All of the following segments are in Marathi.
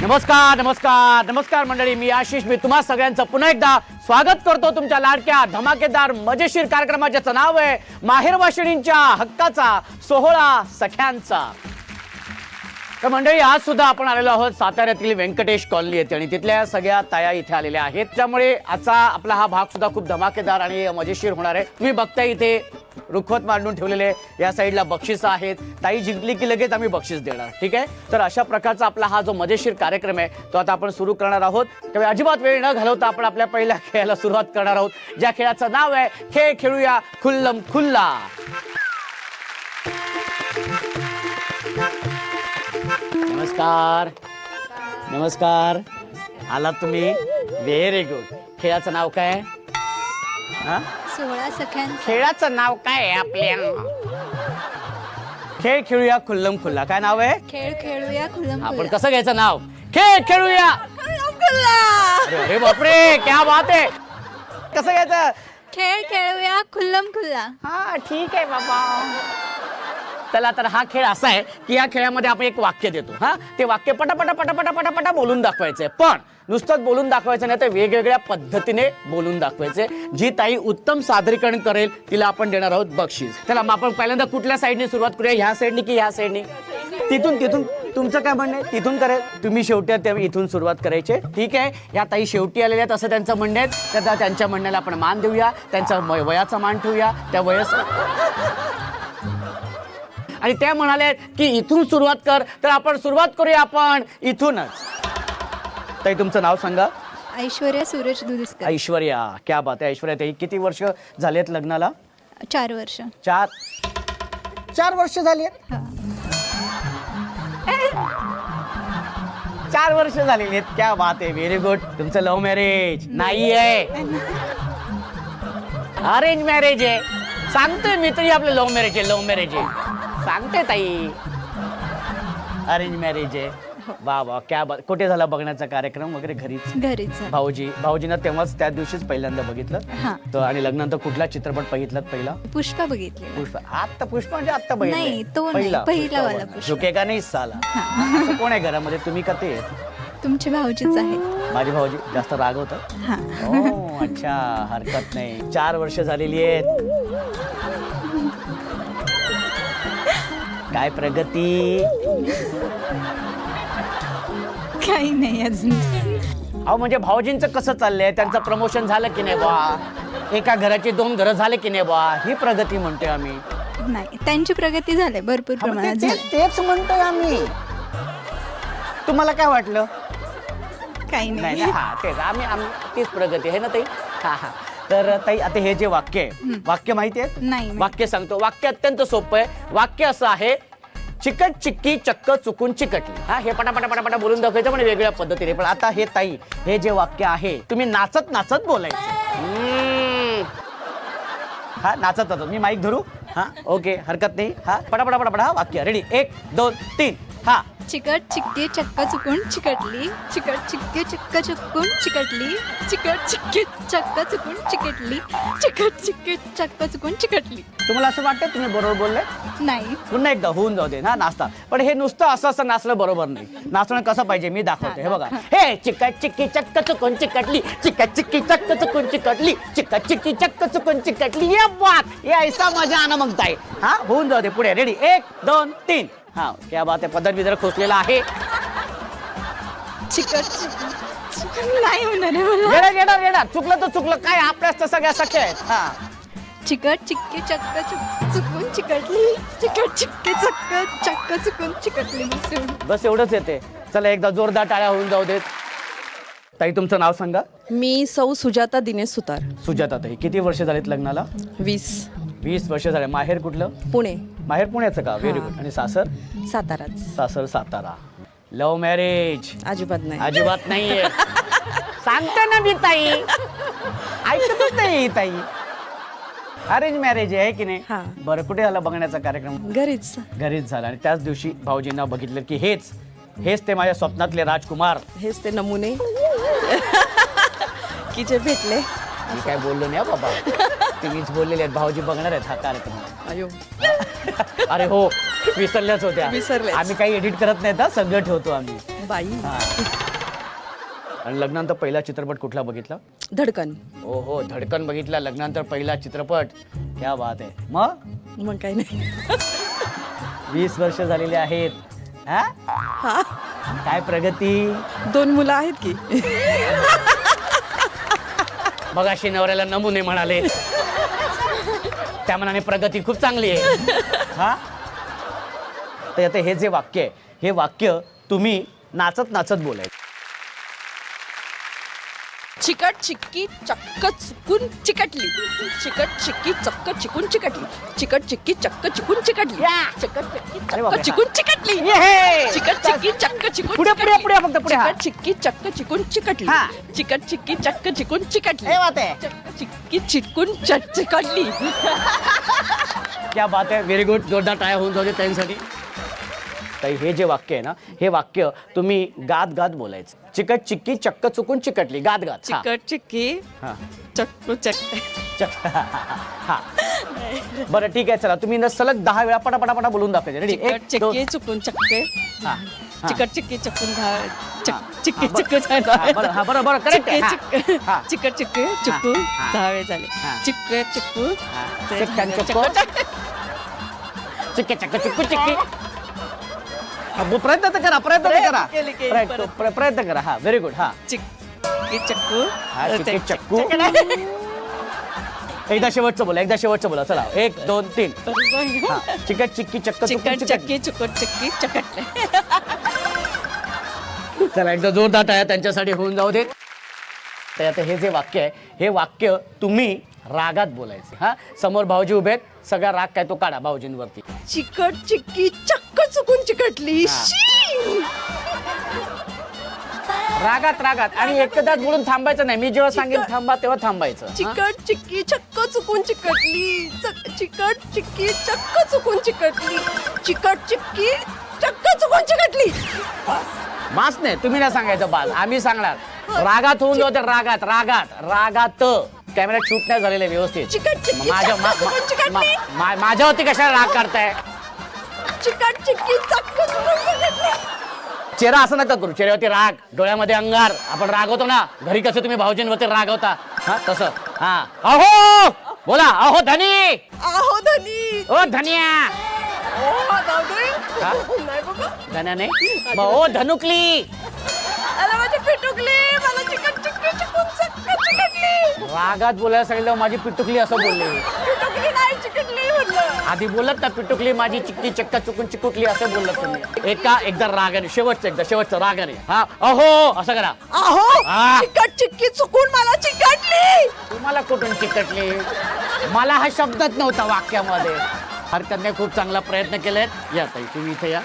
नमस्कार नमस्कार नमस्कार मंडळी, मी आशिष. मी तुम्हा सगळ्यांचं पुन्हा एकदा स्वागत करतो तुमच्या लाडक्या धमाकेदार मजेशीर कार्यक्रमाचं नाव आहे माहेरवाशिणींच्या हक्काचा सोहळा सख्यांचा. तर मंडळी, आज सुद्धा आपण आलेलो आहोत साताऱ्यातील व्यंकटेश कॉलनी येथे आणि तिथल्या सगळ्या ताया इथे आलेल्या आहेत. त्यामुळे आजचा आपला हा भाग सुद्धा खूप धमाकेदार आणि मजेशीर होणार आहे. तुम्ही बघताय इथे रुखवत मांडून ठेवलेले, या साईडला बक्षिसं आहेत. ताई जिंकली की लगेच आम्ही बक्षीस देणार, ठीक आहे. तर अशा प्रकारचा आपला हा जो मजेशीर कार्यक्रम आहे तो आता आपण सुरू करणार आहोत. त्यामुळे अजिबात वेळ न घालवता आपण आपल्या पहिल्या खेळाला सुरुवात करणार आहोत, ज्या खेळाचं नाव आहे खेळ खेळूया खुल्लम खुल्ला. नमस्कार नमस्कार, आलात तुम्ही, व्हेरी गुड. खेळाचं नाव काय? सोहळा सख्यांचा. खेळाचं नाव काय आहे आपल्या? खेळ खेळूया खुल्लम खुल्ला. काय नाव आहे? खेळ खेळूया खुल्लम आपण खुल्ला. कसं घ्यायचं नाव? खेळ खेळूया खुल्लम खुल्ला. अरे बापरे, क्या बात आहे. कसं घ्यायचं? खेळ खेळूया खुल्लम खुल्ला. हा ठीक आहे बाबा. चला, तर हा खेळ असा आहे की या खेळामध्ये आपण एक वाक्य देतो. हा, ते वाक्य पटापटा पटापटा पटापटा बोलून दाखवायचंय. पण नुसतंच बोलून दाखवायचं नाही, तर वेगवेगळ्या पद्धतीने बोलून दाखवायचे. जी ताई उत्तम सादरीकरण करेल तिला आपण देणार आहोत बक्षीस. चला, मग आपण पहिल्यांदा कुठल्या साईडने सुरुवात करूया? ह्या साईडने की ह्या साईडने? तिथून तिथून तुमचं काय म्हणणं आहे? तिथून करेल तुम्ही, शेवटी त्या इथून सुरुवात करायची, ठीक आहे. या ताई शेवटी आलेल्या आहेत असं त्यांचं म्हणणं आहे. त्याचा त्यांच्या म्हणण्याला आपण मान देऊया, त्यांचा वयाचा मान ठेवूया. त्या वयस आणि त्या म्हणाले की इथून सुरुवात कर, तर आपण सुरुवात करूया आपण इथूनच. ताई तुमचं नाव सांगा. ऐश्वर्या सूरज दुधीस्कर. ऐश्वर्या, क्या बात आहे. ऐश्वर्या ताई, किती वर्ष झालेत लग्नाला? 4 वर्ष. 4 वर्ष झाली आहेत. 4 वर्ष झालेली आहेत, क्या बात आहे, व्हेरी गुड. तुमचं लव्ह मॅरेज नाही आहे, अरेंज मॅरेज आहे. सांगतोय मी तरी आपलं लव्ह मॅरेज आहे, लव्ह मॅरेज आहे सांगते ताई, अरेंज मॅरेज आहे. वा वा, क्या बात. कुठे झाला बघण्याचा कार्यक्रम वगैरे? घरीच. भाऊजीनं तेव्हाच त्या दिवशीच पहिल्यांदा बघितलं. हा. तर आणि लग्नानंतर कुठला चित्रपट बघितलात पहिला? पुष्पा बघितली. पुष्पा. आता पुष्पा म्हणजे आता नाही, तो नाही, पहिला वाला पुष्पा. झुकेगा नाही साला. असं कोण आहे घरामध्ये, तुम्ही का ते? तुमचे भाऊजीच आहेत. माझे भाऊजी जास्त रागवतात. हा. ओ अच्छा, हरकत नाही. 4 वर्ष झालेली आहेत. काय प्रगती? काही नाही अजून. अहो म्हणजे भाऊजींचं कसं चाललंय? त्यांचं प्रमोशन झालं की नाही बा? एका घराची 2 घरं झाले की नाही बा? ही प्रगती म्हणतोय आम्ही. नाही, त्यांची प्रगती झाली, भरपूर प्रमाणात झाली. तेच म्हणतोय आम्ही. तुम्हाला काय वाटलं? काही नाही नाही. हा, तेच आम्ही तीच प्रगती आहे ना ताई. हा हा. तर ताई, आता हे जे वाक्य आहे, वाक्य माहिती आहे? नाही. वाक्य सांगतो. वाक्य अत्यंत सोपं आहे. वाक्य असं आहे, चिकट चिक्की चक्क चुकून चिकटली. हा, हे पटापटा पटापटा बोलून दाखवायचं म्हणजे वेगळ्या पद्धतीने. पण आता हे ताई, हे जे वाक्य आहे तुम्ही नाचत नाचत बोलायचं. हा, नाचत नाचत. मी माईक धरू? हा, ओके, हरकत नाही. हा, पटापटा पटापटा. हा, वाक्य रेडी. 1 2 3. हा. चिकट चिक्की चक्क चुकून चिकटली. चिकट चिक्की चक्क चुकून चिकटली. चिकट चिक्की चक्क चुकून चिकटली. चिकट चिक्की चक्क चुकून चिकटली. तुम्हाला असं वाटतं तुम्ही बरोबर बोलले? नाही. पुन्हा एकदा होऊन जाऊ दे ना नाचता. पण हे नुसतं असं नाचलं बरोबर नाही. नाचणं कसं पाहिजे मी दाखवते. हे बघा. हे चिकट चिक्की चक्क चुकून चिकटली. चिकट चिक्की चक्क चुकून चिकटली. चिकट चिक्की चक्क चुकून चिकटली. ये बात, ये ऐसा मजा आना मग ताई. हा, होऊन जाऊ दे. पुढे रेडी. 1 2 3. हा, क्या बात आहे. पदर बिदर खोचलेला आहे. चिकट नाही होणार आहे मला. येणार चुकलं तर चुकलं काय, आपल्याच तर सगळ्या सख्या आहेत. हा. चिकट चिक्की चक्क चुकून चिकटली. चिकट चिक्की चक्क चुकून चिकटली. बस एवढंच येते. चला, एकदा जोरदार टाळ्या होऊन जाऊ देत. ताई तुमचं नाव सांगा. मी सौ सुजाता दिनेश सुतार. सुजाता ताई, किती वर्ष झालीत लग्नाला? 20 वर्ष झाले. माहेर कुठलं? पुणे. माहेर पुण्याचं का? Very good. आणि सासर? साताराच. सासर सातारा. लव्ह मॅरेज अजिबात नाही. अजिबात नाहीये. सांगते ना मी ताई, ऐकतच नाही ताई. अरेंज मॅरेज आहे की नाही? हा. बरं, कुठे झाला बघण्याचा कार्यक्रम? घरीच. घरीच झाला. आणि त्याच दिवशी भाऊजींना बघितलं की हेच ते माझ्या स्वप्नातले राजकुमार. हेच ते नमुने की जे भेटले. मी काय बोललो नाही बाबा, तुम्हीच बोललेले आहेत. भाऊजी बघणार आहेत हा कार्यक्रम. अयो. अरे हो, विसरल्याच होत्या. विसरलेच. आम्ही काही एडिट करत नाही, सगळं ठेवतो आम्ही. बाई हा. आणि लग्नानंतर पहिला चित्रपट कुठला बघितला? धडकन. हो हो, धडकन बघितला लग्नानंतर पहिला चित्रपट. क्या बात आहे. मग काही नाही. 20 वर्ष झालेली आहेत. हा? हा, काय प्रगती? 2 मुलं आहेत की. मगाशी नवऱ्याला नमुने म्हणाले, त्या मनाने प्रगती खूप चांगली आहे. हा, तर आता हे जे वाक्य आहे, हे वाक्य तुम्ही नाचत नाचत बोलायचं. चिकट चिक्की चक्क चुकून चिकटली. चिकट चिक्की चक्क चिकून चिकटली. चिकट चिक्की चक्क चिकून चिकटली. या. चिकट चिक्की अरे बापरे, चक्क चिकून चिकटली. ये. चिकट चिक्की चक्क चिकून पुढे पुढे पुढे फक्त पुढे. हा. चिकट चिक्की चक्क चिकून चिकटली. हा. चिकट चिक्की चक्क चिकून चिकटली. हे बात आहे. चक्क चिक्की चिटकून चिकटली. क्या बात आहे. Very good. जोरदार टाळ्या होऊन जाऊ दे त्यांसाठी. तर हे जे वाक्य आहे ना, हे वाक्य तुम्ही गात गात बोलायचं. चिकट चिक्की चक्क चुकून चिकटली. गात गात. हा. चिकट चिक्की हा. चक्कू चक्क. हा. बरं ठीक आहे, चला तुम्ही ना सलग 10 वेळा पटापटापटा बोलून दाखवायचे. रेडी? चिकट चिक्की चुकून चक्के. हा. चिकट चिक्की चुकून चिक्की बरं. चिक्की हा, बरं बरं करेक्ट आहे. हा. चिकट चिक्की चिक्कू हा. 10 वेळ झाले. हा. चिक्के चिक्कू हा. चिक्कन चिक्कू. चिक्के चक्क चिक्कू चिक्की. हा, प्रयत्न तर करा, प्रयत्न तर करा. केली, प्रयत्न करा. हा, व्हेरी गुड. हा. चिक्की चक्कू. हा, चिक्की चक्कू. एकदा शेवटचं बोला. चला 1 2 3. हा. चिकट चिक्की चक्क चुकून चिकट चिकटली. चक्की चुकून चिक्की चकटले. चला एकदा जोरदार टाळ्या त्यांच्यासाठी होऊन जाऊ दे. तर आता हे जे वाक्य आहे, हे वाक्य तुम्ही रागात बोलायचे. हा, समोर भाऊजी उभे आहेत, सगळा राग काय तो काढा भाऊजींवरती. चिकट चिक्की चक्क चुकून चिकटली. हा. शी. रागात आणि एकदाच बोलून थांबायचं नाही. मी जेव्हा सांगेन थांबा तेव्हा थांबायचं. हा? चिकट चिक्की चक्क चुकून चिकटली. चिकट चिक्की चक्क चुकून चिकटली. चिकट चिक्की चक्क चुकून चिकटली. बास नाही, तुम्ही नाही सांगायचं बास, आम्ही सांगणार. रागात होऊन जाऊ दे. रागात कॅमेरा शूट नाही झालेले व्यवस्थित. चिकट चिक्की माझ्या चक्क चुकून चिकटली. माझ्यावरती कशाला राग करताय? चिकट चिक्की चक्क चुकून चिकटली. चेहरा असं नका करू. चेहऱ्यावरती राग, डोळ्यामध्ये अंगार. आपण रागवतो ना घरी, कसं तुम्ही भाऊजींवरती रागवता, हा तसं. हा, अहो बोला. अहो धनी. आहो धनी. ओ धनिया. ओ दादू. हा? नाही बाबा. धन्या नाही. ओ धनुकली. अरे माझी पिटुकली. मला चिकट चिक्की चुकून चक्क चिकटली. रागात बोलायला सांगितलं माझी पिटुकली असं बोलले. पिटुकली नाही चिकटली म्हटलं. आधी बोलत ना पिटुकली माझी चिक्की चक्का चुकून चिकुटली असं बोलत तुम्ही. एकदा रागाने, शेवटचं रागाने. हा, अहो असं करा. आहो आ. चिकट चिक्की चुकून मला चिकटली. तुम्हाला कुठून चिकटली? मला हा शब्दच नव्हता वाक्यामध्ये. हरकत नाही, खूप चांगला प्रयत्न केलाय. या ताई तुम्ही इथे या.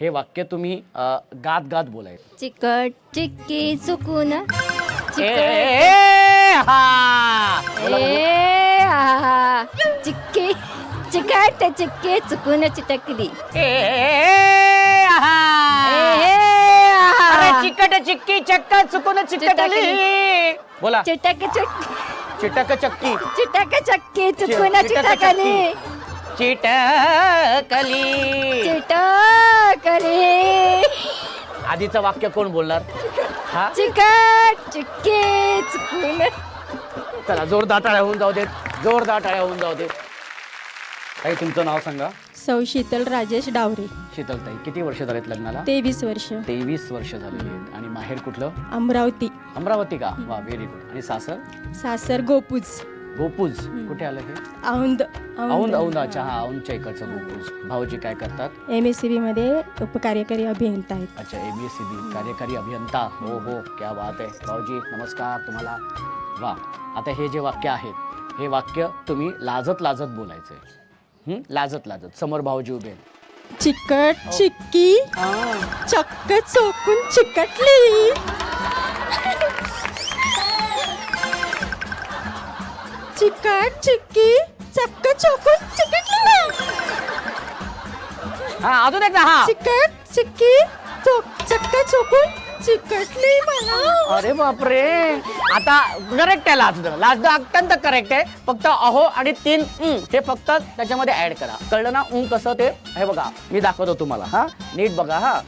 हे वाक्य तुम्ही गात गात बोलायचं. चिकट चिक्की चुकून हा. बोला, बोला. चिक्की चिकट चिक्की चुकून चिटकली. अरे चिकट चिक्की चक्का चुकून चिकटली. बोला. चिटक चिटक चक्की. चिटक चक्की चुकून चिटकली. चिटकली. चिटकली. आधीचं वाक्य कोण बोलणार? हा, चिकट चिक्की चुकून. चला जोरदार टाळ्या होऊन जाऊ देत. ताई तुमचं नाव सांगा. सौ शीतल राजेश डावरे. शीतलताई, किती वर्ष झालेत लग्नाला? 23 वर्ष. 23 वर्ष झालेली आहेत. आणि माहेर कुठलं? अमरावती. अमरावती का? वा, व्हेरी गुड. आणि सासर? सासर गोपूज. गोपूज. कुठे आलं हे? औंध. औंध. अच्छा, हा, औंधच्या इकडचं गोपूज. भाऊजी काय करतात? MSCB मध्ये उपकार्यकारी अभियंता आहेत. अच्छा, MSCB कार्यकारी अभियंता. हो हो, क्या बात आहे. भाऊजी नमस्कार तुम्हाला. वा. आता हे जे वाक्य आहेत, हे वाक्य तुम्ही लाजत बोलायचंय. लाजत समोर भाऊजी उभे. चिकट चिक्की चक्क चोकून चिकटली. चिकट चिक्की चक्क चोकून चिकटली. हा, अजून एकदा. हा. चिकट चिक्की चक्क चोकून चिकटली मला. अरे बापरे. आता करेक्ट आहे. लाजद अत्यंत करेक्ट आहे. फक्त अहो आणि 3 हे फक्त त्याच्यामध्ये ऍड करा. कळलं ना? कसं ते? हे बघा, मी दाखवतो तुम्हाला. हा, नीट बघा. हा,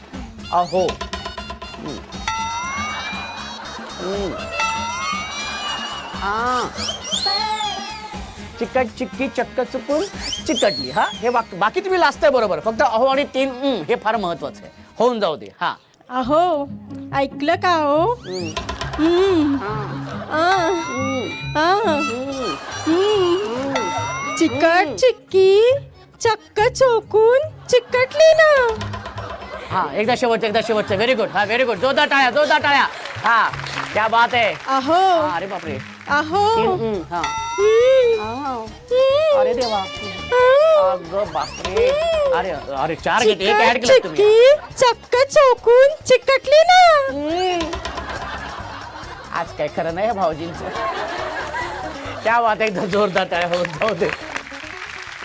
अहो. चिकट चिक्की चक्क चुकून चिकटली. हा हे बाकी तुम्ही लाजताय बरोबर, फक्त अहो आणि 3 हे फार महत्वाचं आहे. होऊन जाऊ दे. हा अहो ऐकलं का हो चिकट चिक्की चक्क चोकून चिकटली ना. हा एकदा शेवटचं. Very good. हा व्हेरी गुड. जोरदार टाळ्या. हा क्या बात आहे. अहो हा, अरे बापरे. अहो हा अरे देवा. अगं बापरे. अरे 4 घेत, एक ऍड केलं तुम्ही. चिक्की चक्क चोकून चिकटली ना. आज काय खरं नाही भाऊजींचं. क्या बात आहे. एकदा जोरदार टाळ्या होऊन जाऊ दे.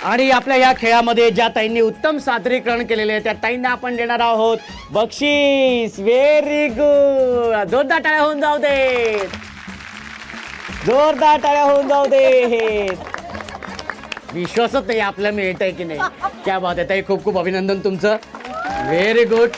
आणि आपल्या या खेळामध्ये ज्या ताईंनी उत्तम सादरीकरण केलेले आहे त्या ताईंना आपण देणार आहोत बक्षीस. Very good. जोरदार टाळ्या होऊन जाऊ दे. विश्वासच नाही आपल्याला मिळत आहे की नाही. क्या बात आहे ताई. खूप खूप अभिनंदन तुमचं. Very good.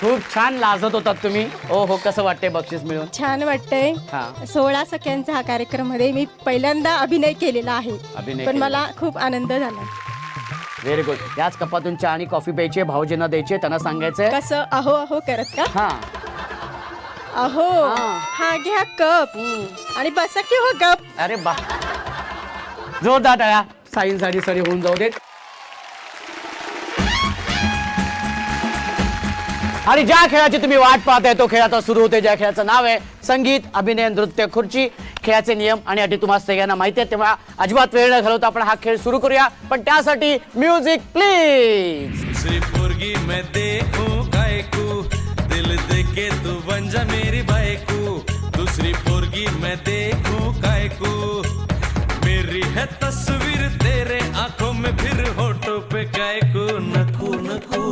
खूप छान लाजत होतात तुम्ही. हो कसं वाटतंय बक्षीस मिळून? छान वाटतंय. हा 16 सख्यांचा हा कार्यक्रम मध्ये मी पहिल्यांदा अभिनय केलेला आहे, अभिनय पण केलेला. मला खूप आनंद झाला. Very good. याच कपातून चहा आणि कॉफी प्यायची, भाऊजींना द्यायचे, त्यांना सांगायचंय. कसं अहो अहो करत का? हा अहो हा घ्या कप आणि बसा की हो गप. अरे बा. जोरदार टाळ्या. साईंसाठी सरी होऊन जाऊ देत. आणि ज्या खेळाची तुम्ही वाट पाहताय तो खेळ आता सुरू होते. ज्या खेळाचं नाव आहे संगीत अभिनय नृत्य खुर्ची. खेळाचे नियम आणि अटी तुम्हाला सगळ्यांना माहिती आहे, तेव्हा अजिबात वेळ न घालवता आपण हा खेळ सुरू करूया. पण त्यासाठी म्युझिक प्लीज. दूसरी पुरगी मैं देखूं कायकू दिल देके तू बन जा मेरी बायकू. दूसरी पुरगी मैं देखूं कायकू मेरी है तस्वीर तेरे आंखों में फिर होठों पे कायकू. नकू नकू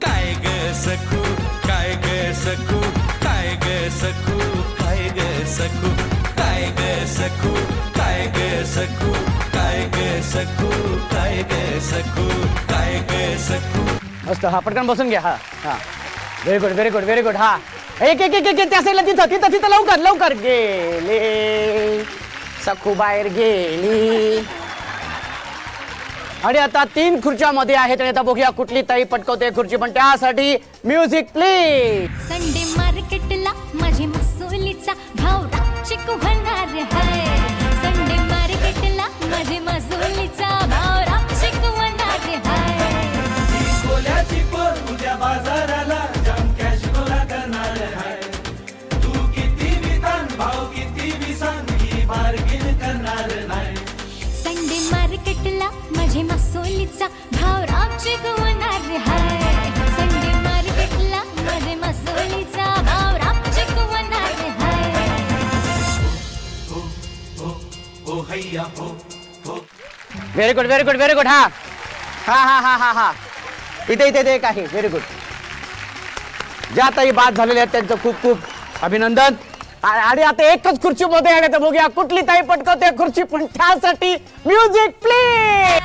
काय ग सकू काय ग सकू काय ग सकू काय ग सकू काय ग सकू काय ग सकू काय ग सकू काय ग सकू काय ग सकू. मस्त. हा पटकन बसून घ्या. हा व्हेरी गुड. हा एक त्या साईडला तिथं लवकर गेले. सखू बाहेर गेली. आणि आता 3 खुर्च्यामध्ये आहेत आणि आता बघूया कुठली ताई पटकवते खुर्ची. पण त्यासाठी म्युझिक प्लीज. संडे मार्केटला माझे मसुलीचा भाव रापचिक होणार आहे. संडे मार्केटला माझे मसुलीचा भाव रापचिक होणार आहे. कोल्याची कोर उद्या बाजाराला जाम कॅश गोळा करणार आहे. तू किती विधान भाव किती विसान ही बार्गेन करणार नाही. संडे मार्केटला माझे मसुलीचा भाव रापचिक होणार आहे. संडे मार्केटला माझे मसुलीचा भाव रापचिक होणार आहे. ओ हैया हो हो. Very good. हा इथे एक आहे. Very good. ज्या ताई बाद झालेल्या आहेत त्यांचं खूप खूप अभिनंदन. आणि आता एकच खुर्ची मध्ये आहे, तर बघूया कुठली ताई पटकवते खुर्ची. पण त्यासाठी म्युझिक प्लीज.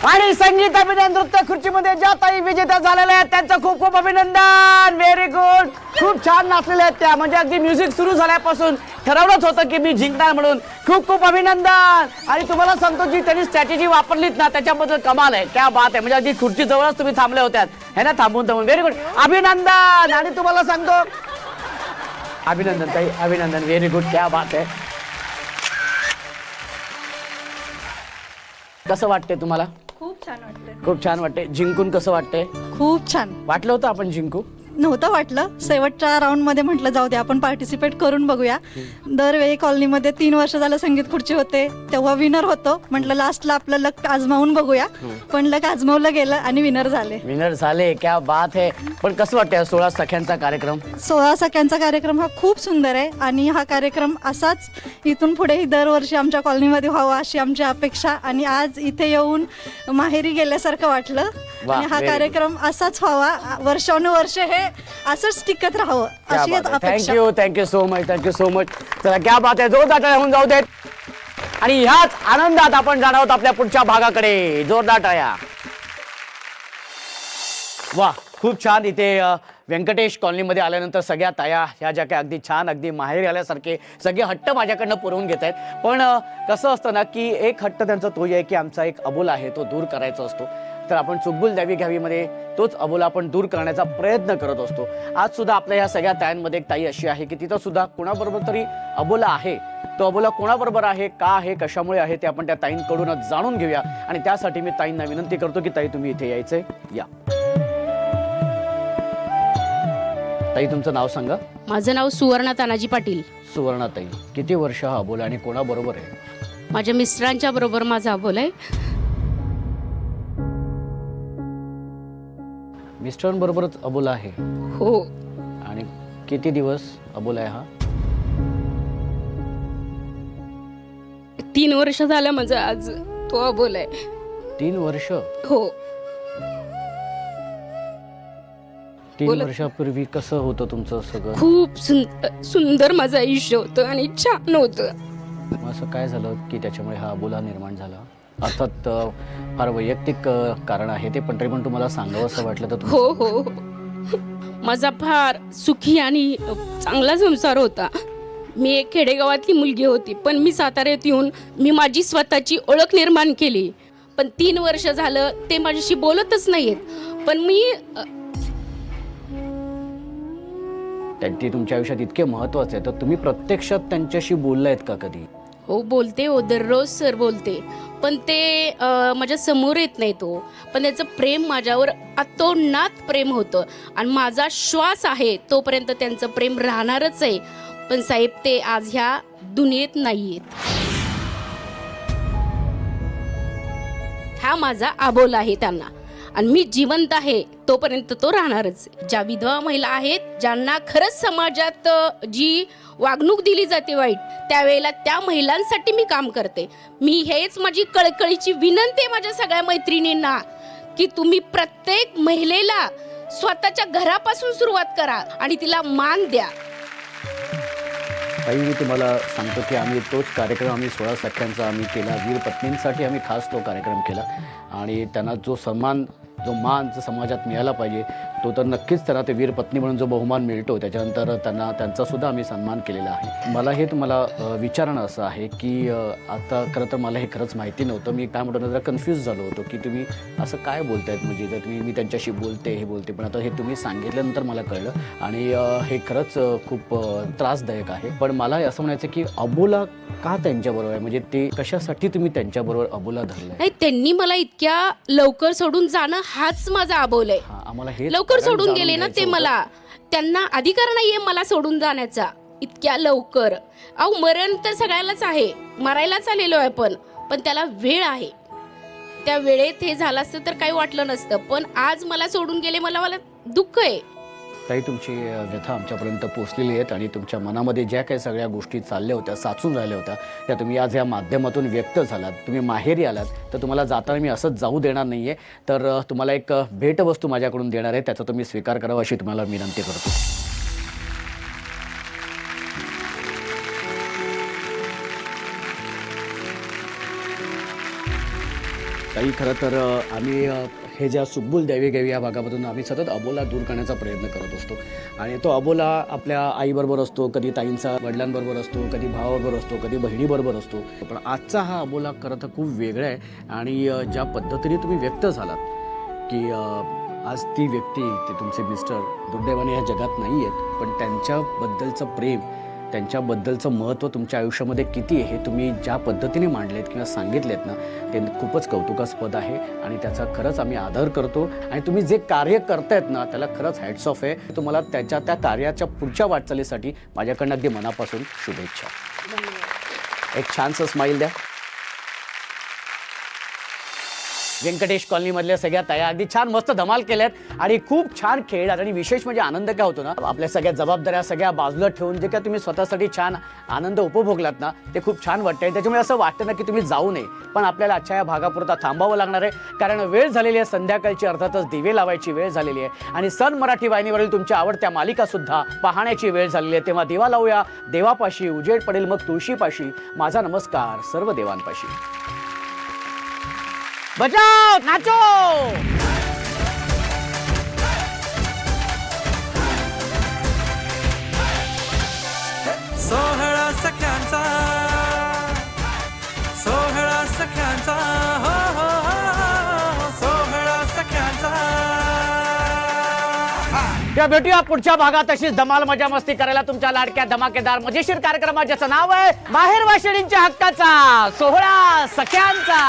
आणि संगीत अभिनय नृत्य खुर्चीमध्ये ज्या ताई विजेत्या झालेल्या आहेत त्यांचं खूप खूप अभिनंदन. Very good. खूप छान नाचलेल्या आहेत त्या. म्हणजे अगदी म्युझिक सुरू झाल्यापासून ठरवलंच होतं की मी जिंकणार म्हणून. खूप खूप अभिनंदन. आणि तुम्हाला सांगतो जी त्यांनी स्ट्रॅटेजी वापरलीत ना त्याच्याबद्दल कमाल आहे. क्या बात आहे. म्हणजे अगदी खुर्ची जवळच तुम्ही थांबले होत्यात है ना, थांबून. Very good. अभिनंदन. आणि तुम्हाला सांगतो अभिनंदन ताई, अभिनंदन. Very good. क्या बात आहे. कसं वाटतंय तुम्हाला? खूप छान वाटतं. खूप छान वाटतंय. जिंकून कसं वाटतंय? खूप छान वाटलं होतं आपण जिंकू? नव्हतं वाटलं. शेवटच्या राऊंडमध्ये म्हटलं जाऊ दे आपण पार्टिसिपेट करून बघूया. दरवेळी कॉलनीमध्ये 3 वर्ष झालं संगीत खुर्ची होते, तेव्हा विनर होतो. म्हटलं लास्टला आपलं लक आजमावून बघूया, पण लक आजमावलं गेलं आणि विनर झाले. विनर झाले, क्या बात आहे. पण कसं वाटतं 16 सख्यांचा कार्यक्रम? 16 सख्यांचा कार्यक्रम हा खूप सुंदर आहे आणि हा कार्यक्रम असाच इथून पुढेही दरवर्षी आमच्या कॉलनीमध्ये व्हावा अशी आमची अपेक्षा. आणि आज इथे येऊन माहेरी गेल्यासारखं वाटलं. वा, आणि हा very good. कार्यक्रम असाच व्हावा, वर्षानुवर्ष हे असंच टिकत राहावं अशी अपेक्षा. Thank you so much. चला, क्या बात आहे. जोरदार टाळ्या होऊन जाऊ देत. आणि ह्याच आनंदात आपण जाणार आहोत आपल्या पुढच्या भागाकडे. जोरदार टाळ्या. वा, खूप छान. इथे व्यंकटेश कॉलनीमध्ये आल्यानंतर सगळ्या ताया ह्या ज्या काही अगदी छान, अगदी माहेरी आल्यासारखे सगळे हट्ट माझ्याकडनं पुरवून घेत आहेत. पण कसं असतं ना की एक हट्ट त्यांचा तोच आहे की आमचा एक अबोला आहे तो दूर करायचा असतो. तर आपण चुकबुल द्यावी घ्यावीमध्ये तोच अबोला आपण दूर करण्याचा प्रयत्न करत असतो. आज सुद्धा आपल्या ह्या सगळ्या तायांमध्ये एक ताई अशी आहे की तिथं सुद्धा कोणाबरोबर तरी अबोला आहे. तो अबोला कोणाबरोबर आहे, का आहे, कशामुळे आहे ते आपण त्या ताईंकडूनच जाणून घेऊया. आणि त्यासाठी मी ताईंना विनंती करतो की ताई तुम्ही इथे यायचंय. या ताई, तुमचं नाव सांगा. माझं नाव सुवर्णा तानाजी पाटील. सुवर्णाताई, किती वर्ष हा अबोला आणि कोणाबरोबर आहे? माझ्या मिस्टरांच्या बरोबर माझा अबोला आहे. मिस्टरांबरोबरच अबोला आहे? हो. आणि किती दिवस अबोला आहे हा? 3 वर्ष झालं माझं आज तो अबोला आहे. 3 वर्ष? हो. 3 बोला. वर्षापूर्वी कसं होतं तुमचं सगळं? खूप सुंदर माझं आयुष्य होतं आणि छान होतं. मग असं काय झालं की त्याच्यामुळे हा अबोला निर्माण झाला? अर्थात फार वैयक्तिक कारण आहे ते, पण तरी पण तुम्हाला सांगावं असं वाटलं तर हो हो. माझा फार सुखी आणि चांगला संसार होता. मी एक खेडेगावातली मुलगी होती, पण मी साताऱ्यात येऊन मी माझी स्वतःची ओळख निर्माण केली. पण 3 वर्ष झालं ते माझ्याशी बोलतच नाहीयेत. पण मी ते तुमच्या आयुष्यात इतके महत्वाचे आहे, तर तुम्ही प्रत्यक्षात त्यांच्याशी बोललायत का कधी? हो, बोलते हो, दररोज सर बोलते. पण ते माझ्या समोर येत नाही तो. पण त्याचं प्रेम माझ्यावर अतोनात प्रेम होतं आणि माझा श्वास आहे तोपर्यंत त्यांचं प्रेम राहणारच आहे. पण साहेब ते आज ह्या दुनियेत नाहीयेत. हा माझा अबोला आहे त्यांना, आणि मी जिवंत आहे तोपर्यंत तो राहणारच. ज्या विधवा महिला आहेत ज्यांना खरंच समाजात जी वागणूक दिली जाते वाईट, त्यावेळेला त्या महिलांसाठी मी काम करते. मी हेच माझी कळकळीची विनंती आहे माझ्या सगळ्या मैत्रिणींना की तुम्ही प्रत्येक महिलेला स्वतःच्या घरापासून सुरुवात करा आणि तिला मान द्या. ताई, मी तुम्हाला सांगतो की आम्ही तोच कार्यक्रम 16 सख्यांचा आम्ही केला. वीर पत्नींसाठी आम्ही खास तो कार्यक्रम केला आणि त्यांना जो सन्मान, जो मान जो समाजात मिळाला पाहिजे तो तर नक्कीच त्यांना ते वीर पत्नी म्हणून जो बहुमान मिळतो त्याच्यानंतर त्यांचा सुद्धा आम्ही सन्मान केलेला आहे. मला हे तुम्हाला विचारणं असं आहे की आता खरं तर मला हे खरंच माहिती नव्हतं. मी काय म्हणतो ना, जरा कन्फ्यूज झालो होतो की तुम्ही असं काय बोलतायत. म्हणजे जर मी त्यांच्याशी बोलते हे बोलते, पण आता हे तुम्ही सांगितल्यानंतर मला कळलं आणि हे खरंच खूप त्रासदायक आहे. पण मला असं म्हणायचं की अबोला का त्यांच्याबरोबर आहे, म्हणजे ते कशासाठी तुम्ही त्यांच्याबरोबर अबोला धरलाय? नाही, त्यांनी मला इतक्या लवकर सोडून जाणं हाच माझा अबोल आहे. आम्हाला हे लवकर सोडून गेले ना ते मला. त्यांना अधिकार नाहीये मला सोडून जाण्याचा इतक्या लवकर. अहो, मरण तर सगळ्यालाच आहे, मरायलाच आलेलो आहे पण त्याला वेळ आहे. त्या वेळेत हे झालं असतं तर काही वाटलं नसतं. पण आज मला सोडून गेले, मला दुःख आहे. ताई, तुमची व्यथा आमच्यापर्यंत पोहोचलेली आहेत आणि तुमच्या मनामध्ये ज्या काही सगळ्या गोष्टी चालल्या होत्या, साचून राहिल्या होत्या, त्या तुम्ही आज या माध्यमातून व्यक्त झालात. तुम्ही माहेरी आलात, तर तुम्हाला जाताना मी असंच जाऊ देणार नाही आहे. तर तुम्हाला एक भेटवस्तू माझ्याकडून देणार आहे, त्याचा तुम्ही स्वीकार करावा अशी तुम्हाला विनंती करतो. ताई, खरं तर आम्ही हे ज्या सुकबुल द्यावी घ्यावी या भागामधून आम्ही सतत अबोला दूर करण्याचा प्रयत्न करत असतो. आणि तो अबोला आपल्या आईबरोबर असतो, कधी ताईंचा वडिलांबरोबर असतो, कधी भावाबरोबर असतो, कधी बहिणीबरोबर असतो. पण आजचा हा अबोला खरं तर खूप वेगळा आहे. आणि ज्या पद्धतीने तुम्ही व्यक्त झालात की आज ती व्यक्ती, ते तुमचे मिस्टर दुर्दैवाने ह्या जगात नाही आहेत, पण त्यांच्याबद्दलचं प्रेम, त्यांच्याबद्दलचं महत्त्व तुमच्या आयुष्यामध्ये किती आहे हे तुम्ही ज्या पद्धतीने मांडलेत किंवा सांगितलेत ना ते खूपच कौतुकास्पद आहे आणि त्याचा खरंच आम्ही आदर करतो आणि तुम्ही जे कार्य करतायत ना त्याला खरंच हॅट्स ऑफ आहे. तुम्हाला त्या कार्याच्या पुढच्या वाटचालीसाठी माझ्याकडनं अगदी मनापासून शुभेच्छा. एक छानसं स्माईल द्या. व्यंकटेश कॉलनीमधल्या सगळ्या ताया अगदी छान मस्त धमाल केल्यात आणि खूप छान खेळलात आणि विशेष म्हणजे आनंद काय होतो ना आपल्या सगळ्या जबाबदाऱ्या सगळ्या बाजूला ठेवून जे काय तुम्ही स्वतःसाठी छान आनंद उपभोगलात ना ते खूप छान वाटतंय. त्याच्यामुळे असं वाटतं ना की तुम्ही जाऊ नये पण आपल्याला आजच्या या भागापुरता थांबावं लागणार आहे कारण वेळ झालेली आहे संध्याकाळची. अर्थातच दिवे लावायची वेळ झालेली आहे आणि सन मराठी वाहिनीवरील तुमच्या आवडत्या मालिका सुद्धा पाहण्याची वेळ झालेली आहे. तेव्हा दिवा लावूया देवापाशी, उजेड पडेल मग तुळशीपाशी. माझा नमस्कार सर्व देवांपाशी. बजाओ नाचो. सोहळा सख्यांचा, सोहळा सख्यांचा, हो हो हो, सोहळा सख्यांचा. या भेटूया पुढच्या भागात अशीच धमाल मजा मस्ती करायला तुमच्या लाडक्या धमाकेदार मजेशीर कार्यक्रमात ज्याचं नाव आहे माहेर वाशिणींच्या हक्काचा सोहळा सख्यांचा.